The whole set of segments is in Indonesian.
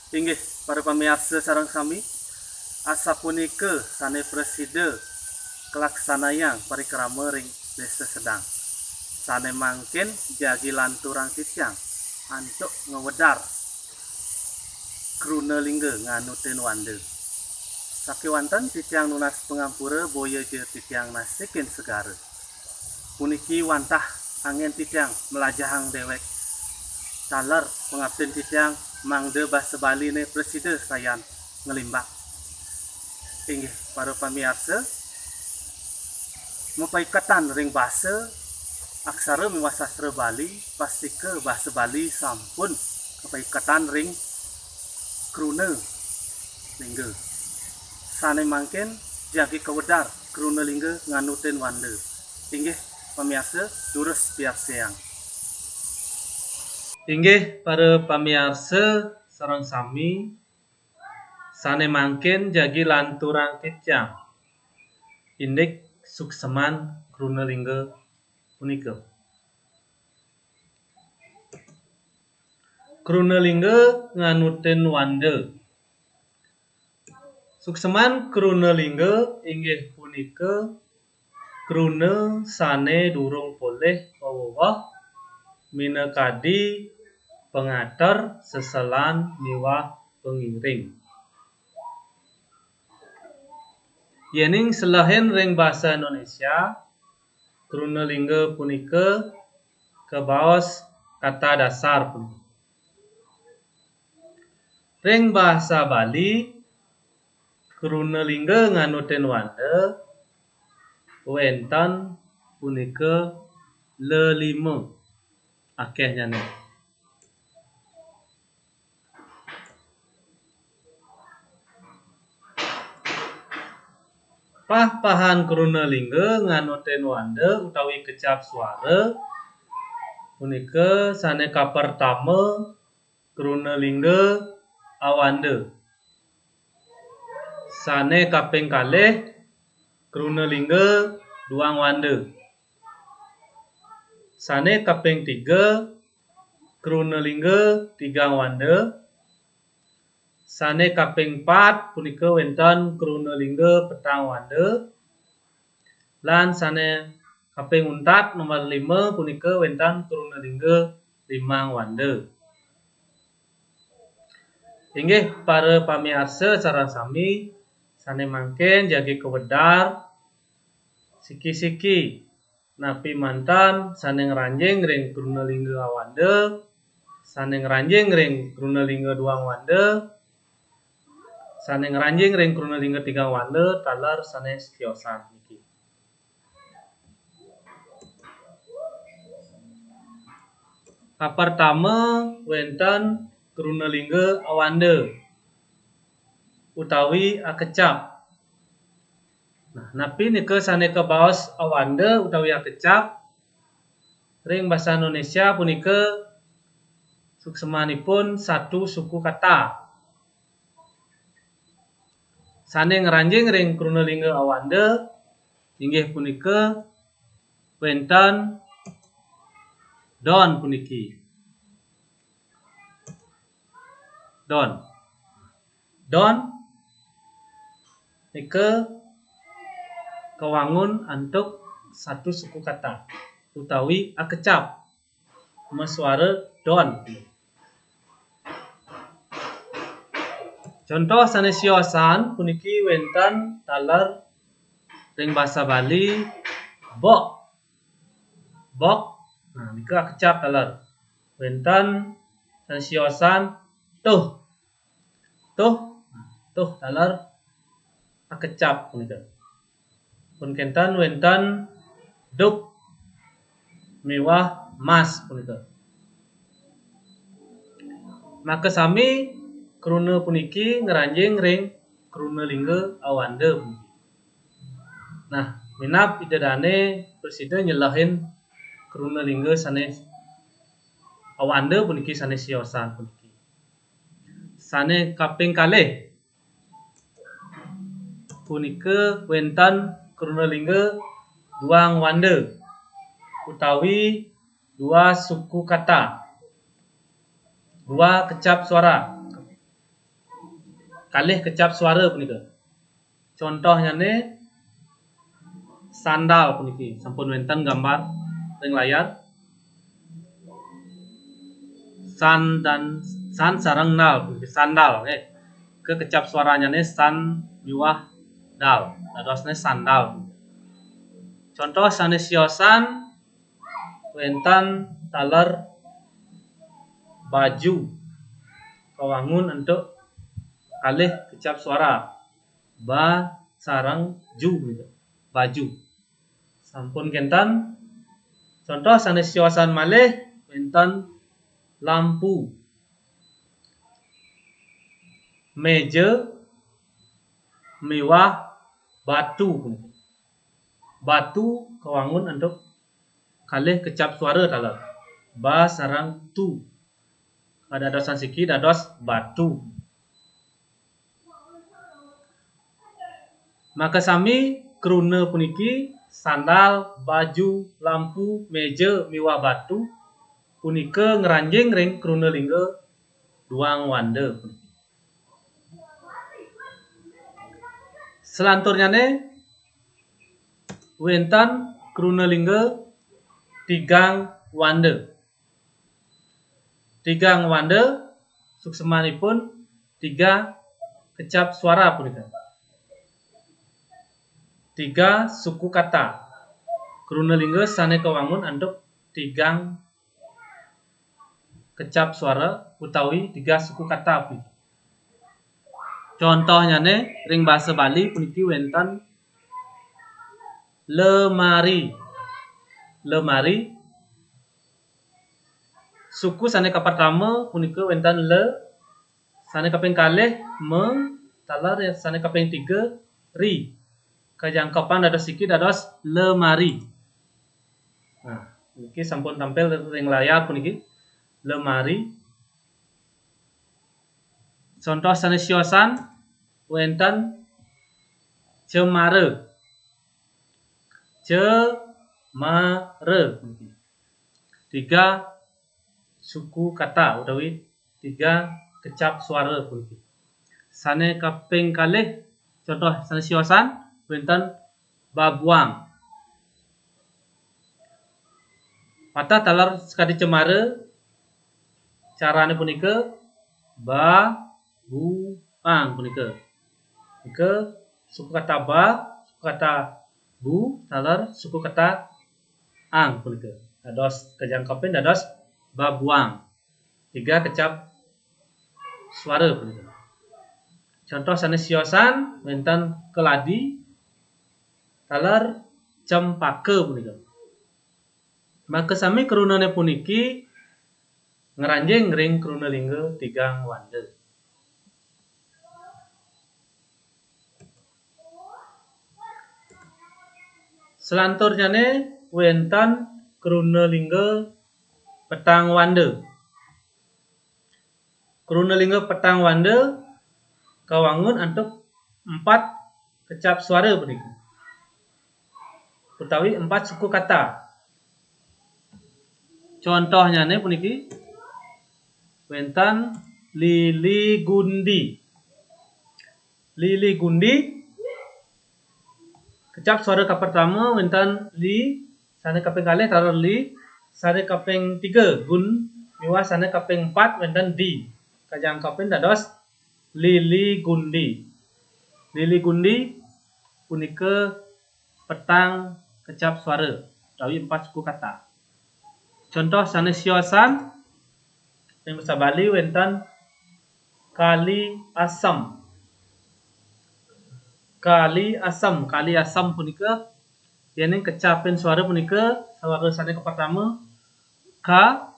Inggih para pamirsa sareng sami, asa punika sane preside kelaksanayang parikrama ring Desa Sedang. Sane mangkin jagi lanturang titiang antuk ngewedar kruna lingga nganutin wande. Sakiwanten titiang nunas pengampura boya je titiang nasikin segara. Puniki wantah angin titiang melajahang dewek. Taler pengabden titiang mangde bahasa Bali ne preside sayan ngelimbak. Inggih para pamirsa, mepaikatan ring bahasa aksara miwah sastra Bali pasti ke bahasa Bali sampun kepaikatan ring kruna lingga. Sane mangken jagi kewedar kruna lingga nganutin wande. Inggih pamirsa durus biar siang. Inggih para pamirsa sareng sami sane mangken jagi lanturang titiang indik sukseman kruna lingga punika. Kruna lingga nganutin wande. Sukseman kruna lingga inggih punika kruna sane durung poleh weweh minekadi pengatur seselan miwah pengiring. Yening selahen ring bahasa Indonesia, kruna lingga punika kebaos kata dasar punika. Ring bahasa Bali kruna lingga nganutin wande wenten punika lelima akehnya nih. Pah-pahan kruna lingga nganutin wande utawi kecap suara punika sane kapertama kruna lingga awande. Sane kaping kalih kruna lingga duang wande. Sane kaping 3 kruna lingga tigang wande. Sane kaping 4 punika wenten kruna lingga petang wande. Lan sane kaping untat nomor 5 punika wenten kruna lingga limang wande. Inggih para pamirsa sareng sami sane mangken jagi kewedar siki-siki napi mantan sane ngranjing ring kruna lingga awande, sane ngranjing ring kruna lingga duang wande, sane ngranjing ring kruna lingga tigang wande taler sane setiosan niki. Pertama wenten kruna lingga awande utawi akecap. Nah, napi nika sane kebaos awande utawi akecap ring bahasa Indonesia punika suksemanipun satu suku kata. Sane ngranjing ring kruna lingga awande inggih punika wenten don puniki. Don. Don nika kewangun antuk satu suku kata utawi akecap mesuara don. Contoh sane siosan puniki wenten taler ring bahasa Bali bok. Bok. Nah nika akecap taler. Wenten sane siosan tuh. Tuh. Tuh taler akecap punika. Pun kenten wenten duk miwah mas punika. Maka sami kruna puniki ngranjing ring kruna lingga awande puniki. Nah, minap idadane preside nyelahin kruna lingga sane awande puniki sane siosan puniki. Sane kaping kalih punika wenten kruna lingga duang wande utawi dua suku kata, dua kecap suara. kalih kecap suara punika. Contohnya nih sandal puniki, sampun wonten gambar ring layar. San dan san sareng nal puniki sandal nggih. Ke kecap suaranya nih san miwah dal. Dadosne sandal. Contoh sanes siosan wonten taler baju kawangun untuk kalih kecap suara ba sarang ju gitu. Baju sampun kentan. Contoh sanes siosan malih wonten lampu, meja, miwah batu. Batu kawangun untuk kalih kecap suara taler ba sarang tu. Pada dadosan siki dados batu. Maka sami krune puniki sandal, baju, lampu, meja, miwah batu punika ngranjing ring krune lingga duang wanda. Selanturnya wonten krune lingga tigang wanda. Tigang wanda suksemanipun tiga kecap suara punika. Tiga suku kata. Krune lingga sane kawangun untuk tigang kecap suara utawi tiga suku kata puniki. Contohnya ring bahasa Bali puniki wonten lemari. Lemari suku sane kapertama punika wonten le, sane kaping kalih me, taler sane kaping 3 ri. Kajangkepan dados iki dados lemari. Nah, niki sampun tampil ring layar puniki lemari. Contoh sanes siosan wonten cemara. Cemara. Tiga suku kata utawi tiga kecap suara puniki. Sane kaping kalih contoh sanes siosan wonten babuang. Mata taler sekadi cemara carane punika babuang punika. Nika suku kata ba, suku kata bu, taler suku kata ang punika. Dados kajangkepan dados babuang. Tiga kecap suara punika. Contoh sanes siosan wonten keladi taler cempaka punika. Maka sami krunane puniki ngranjing ring krune lingga tigang wanda. Selanturnya wonten krune lingga petang wanda. Krune lingga petang wanda kawangun untuk 4 kecap suara puniki. Utawi 4 suku kata. Contohnya puniki wonten lili gundi. Lili gundi kecap suara kapertama wonten li, sane kaping kalih taler li, sane kaping 3 gun, miwah sane kaping 4 wonten di. Kajangkepan dados lili gundi. Lili gundi punika petang kecap suara utawi 4 suku kata. Contoh sanes siosan ing basa Bali wonten kali asam. Kali asam, kali asam punika yen kecapin suara punika suara sane pertama ka,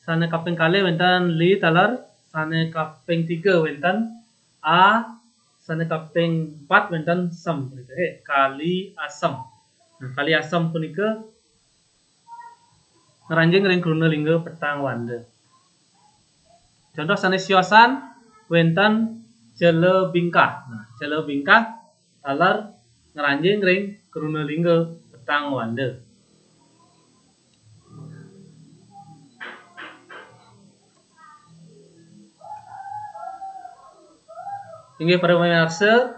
sane kaping kalih wonten li taler, sane kaping 3 wonten a, sane kaping 4 wonten sem punika. Kali asam. Nah, kali asam punika ngranjing ring krune lingga petang wanda. Contoh sanes siosan wonten celebingkah. Nah, celebingkah taler ngranjing ring krune lingga petang wanda. Inggih para pamirsa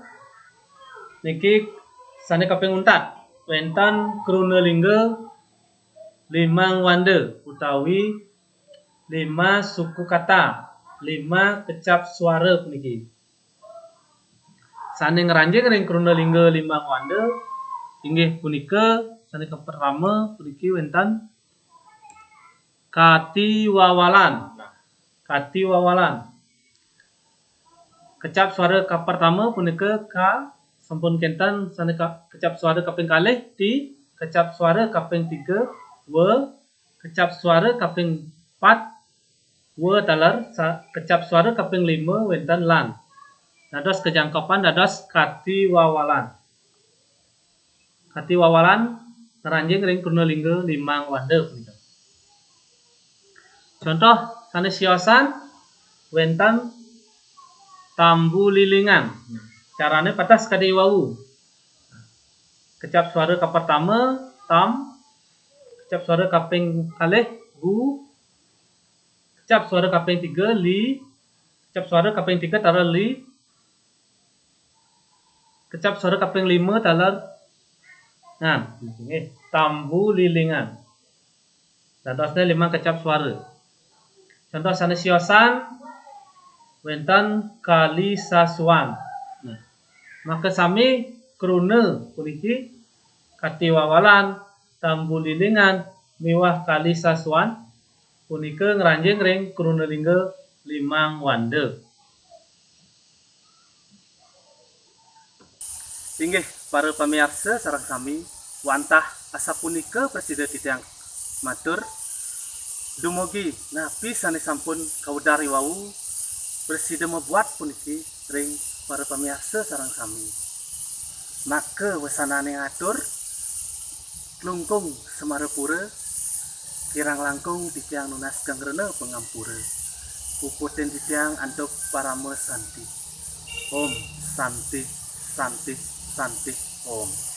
niki sane kaping 4 wonten krunelingga 5 wanda utawi 5 suku kata, 5 kecap suara puniki. Sane ngranjing ring krunelingga 5 wanda inggih punika sane pertama puniki wonten kati wawalan. Nah, kati wawalan. Kecap suara pertama punika ka sampun kenten sane kecap suara kaping kalih ti, kecap suara kaping 3 we, kecap suara kaping 4 we taler, kecap suara kaping 5 wonten lan. Dados kejangkepan dados kati wawalan. Kati wawalan ngranjing ring krunelingga 5 wanda punika. Contoh sanes siosan wonten tambu lilingan. Carane patas kadi wau. Kecap suara ka pertama tam, kecap suara kaping kalih bu, kecap suara kaping 3 li, kecap suara kaping 3 taler li, kecap suara kaping 5 taler ngan. Nggih, tambu lilingan. Dadosne 5 kecap suara. Contoh sanes siosan wonten kali sasuan. Nah, maka sami krune puniki kati wawalan, tambu lilingan, miwah kali sasuan punika ngranjing ring krunelingga 5 wanda. Inggih para pamirsa sareng sami wantah asa punika presida titiang matur dumugi napi sanes sampun kawedari wau presida membuat puniki ring para pamirsa sareng sami. Maka wesanane ngatur lungkung semarepura kirang langkung titiang nunas gangrena pengampura. Puputin titiang antuk parama santi. Om santi santi santi om.